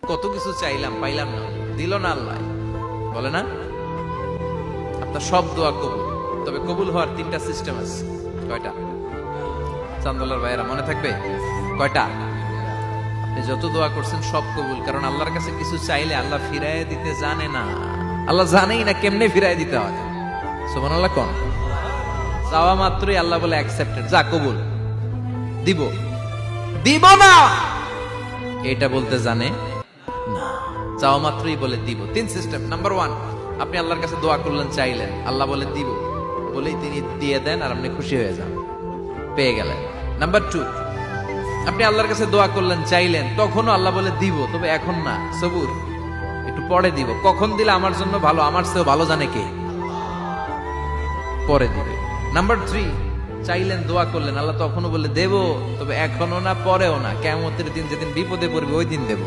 কত কিছু চাইলাম, পাইলাম না, দিল না আল্লাহ। বলে না, আপনার সব দোয়া কবুল, তবে কবুল হওয়ার 3টা সিস্টেম আছে। কয়টা? চান্দলার ভাইয়েরা মনে থাকবে কয়টা? আপনি যত দোয়া করছেন সব কবুল, কারণ আল্লাহর কাছে কিছু চাইলে আল্লাহ ফিরায় দিতে জানে না। আল্লাহ জানেই না কেমনে ফিরায় দিতে হয়। সুবহানাল্লাহ কোন? চাওয়া মাত্রই আল্লাহ বলে অ্যাকসেপ্টেড, যা কবুল, দিব দিব না এটা বলতে জানে না, চাওয়া মাত্রই বলে দিব। 3 সিস্টেম। নাম্বার 1, আপনি আল্লাহর কাছে দোয়া করলেন, চাইলেন, আল্লাহ বলে দিব, বলেই তিনি দিয়ে দেন আর আপনি খুশি হয়ে যান, পেয়ে গেলেন। নাম্বার 2, আপনি আল্লাহর কাছে দোয়া করলেন, চাইলেন, তখনও আল্লাহ বলে দিব, তবে এখন না, সবুর, একটু পরে দিব। কখন দিলে আমার জন্য ভালো, আমার চেয়েও ভালো জানে কে, পরে দিবে। নাম্বার 3, চাইলেন, দোয়া করলেন, আল্লাহ তখনও বলে দেব, তবে এখনো না, পরেও না, কিয়ামতের দিন যেদিন বিপদে পড়বে ওই দিন দেব।